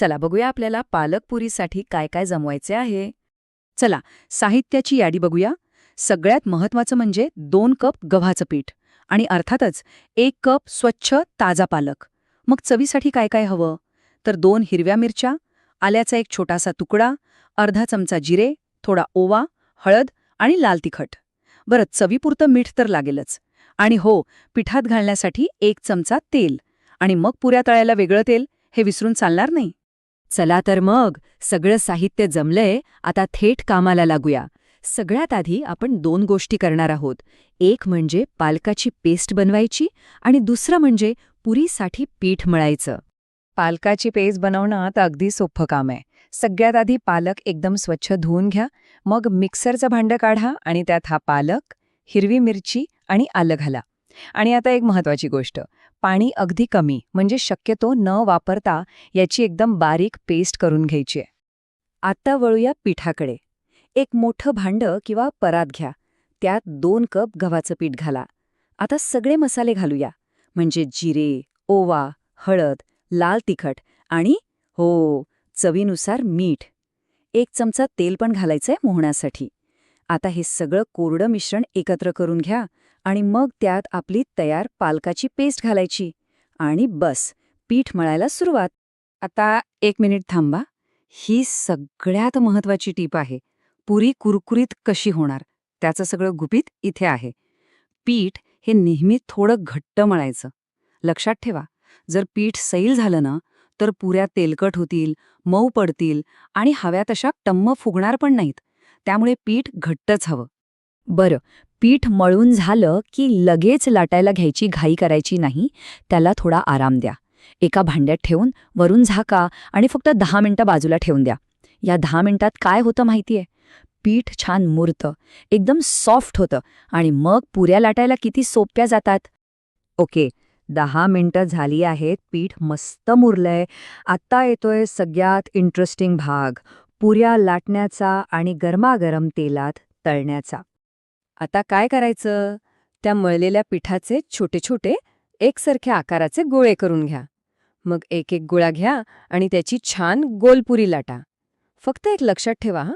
चला बघूया आपल्याला पालक पुरीसाठी काय काय जमवायचे आहे. चला, साहित्याची यादी बघूया. सगळ्यात महत्त्वाचं म्हणजे 2 कप गव्हाचं पीठ आणि अर्थातच 1 कप स्वच्छ ताजा पालक. मग चवीसाठी काय काय हवं? तर 2 हिरव्या मिरच्या, आल्याचा एक छोटासा तुकडा, अर्धा चमचा जिरे, थोडा ओवा, हळद आणि लाल तिखट. बरं, चवीपुरतं मीठ तर लागेलच. आणि हो, पिठात घालण्यासाठी 1 चमचा तेल. आणि मग पुऱ्या तळायला वेगळं तेल, हे विसरून चालणार नाही. चला तर मग, सगळं साहित्य जमलंय, आता थेट कामाला लागूया. सगळ्यात आधी आपण 2 गोष्टी करणार आहोत. एक म्हणजे पालकाची पेस्ट बनवायची आणि दुसरं म्हणजे पुरीसाठी पीठ मळायचं. पालकाची पेस्ट बनवणं तर अगदी सोपं काम आहे. सगळ्यात आधी पालक एकदम स्वच्छ धुवून घ्या. मग मिक्सरचं भांडं काढा आणि त्यात हा पालक, हिरवी मिरची आणि आलं घाला. आणि आता एक महत्त्वाची गोष्ट, पाणी अगदी कमी म्हणजे शक्यतो न वापरता याची एकदम बारीक पेस्ट करून घ्यायची आहे. आता वळूया पिठाकडे. एक मोठं भांडं किंवा परात घ्या. त्यात 2 कप गव्हाचं पीठ घाला. आता सगळे मसाले घालूया, म्हणजे जिरे, ओवा, हळद, लाल तिखट आणि हो, चवीनुसार मीठ. 1 चमचा तेल पण घालायचंय मोहण्यासाठी. आता हे सगळं कोरडं मिश्रण एकत्र करून घ्या आणि मग त्यात आपली तयार पालकाची पेस्ट घालायची. आणि बस, पीठ मळायला सुरुवात. आता 1 मिनिट थांबा. ही सगळ्यात महत्त्वाची टीप आहे. पुरी कुरकुरीत कशी होणार, त्याचं सगळं गुपित इथे आहे. पीठ हे नेहमी थोडं घट्ट मळायचं. लक्षात ठेवा, जर पीठ सैल झालं ना, तर पुऱ्या तेलकट होतील, मऊ पडतील आणि हव्या तशा टम्म फुगणार पण नाहीत. त्यामुळे पीठ घट्टच हवं. बरं, पीठ मळून झालं की लगेच लाटायला घ्यायची घाई करायची नाही. त्याला थोडा आराम द्या. एका भांड्यात ठेवून वरून झाका आणि फक्त 10 मिनिटं बाजूला ठेवून द्या. या 10 मिनिटात काय होतं माहितीये? पीठ छान मुरतं, एकदम सॉफ्ट होतं आणि मग पुऱ्या लाटायला किती सोप्या जातात. ओके, 10 मिनिटं झाली आहेत, पीठ मस्त मुरलंय. आत्ता येतोय सगळ्यात इंटरेस्टिंग भाग, पुऱ्या लाटण्याचा आणि गरमागरम तेलात तळण्याचा. आता काय करायचं? त्या मळलेल्या पिठाचे छोटे छोटे एकसारख्या आकाराचे गोळे करून घ्या. मग एक एक गोळा घ्या आणि त्याची छान गोलपुरी लाटा. फक्त एक लक्षात ठेवा हं,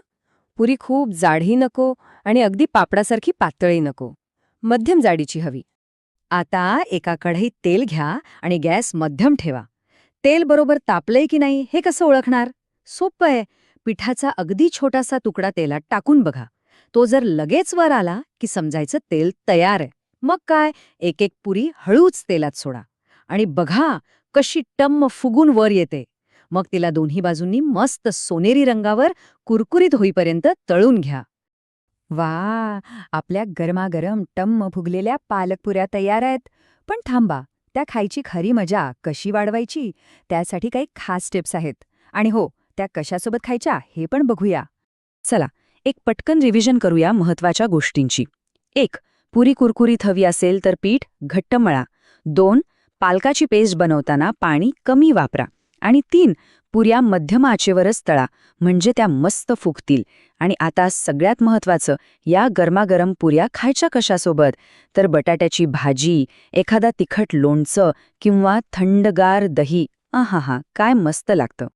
पुरी खूप जाडही नको आणि अगदी पापडासारखी पातळही नको. मध्यम जाडीची हवी. आता एका कढईत तेल घ्या आणि गॅस मध्यम ठेवा. तेल बरोबर तापलंय की नाही हे कसं ओळखणार? सोपं आहे. पिठाचा अगदी छोटासा तुकडा तेलात टाकून बघा. तो जर लगेच वर आला की समजायचं तेल तयार आहे. मग काय, एक एक पुरी हळूच तेलात सोडा आणि बघा कशी टम्म फुगून वर येते. मग तिला दोन्ही बाजूंनी मस्त सोनेरी रंगावर कुरकुरीत होईपर्यंत तळून घ्या. वा, आपल्या गरमागरम टम्म फुगलेल्या पालकपुऱ्या तयार आहेत. पण थांबा, त्या खायची खरी मजा कशी वाढवायची, त्यासाठी काही खास टिप्स आहेत. आणि हो, त्या कशासोबत खायच्या हे पण बघूया. चला, एक पटकन रिव्हिजन करूया महत्त्वाच्या गोष्टींची. 1. पुरी कुरकुरीत हवी असेल तर पीठ घट्ट मळा. 2. पालकाची पेस्ट बनवताना पाणी कमी वापरा. आणि 3. पुऱ्या मध्यम आचेवरच तळा, म्हणजे त्या मस्त फुगतील. आणि आता सगळ्यात महत्त्वाचं, या गरमागरम पुऱ्या खायच्या कशासोबत? तर बटाट्याची भाजी, एखादा तिखट लोणचं किंवा थंडगार दही. आहाहा, काय मस्त लागतं.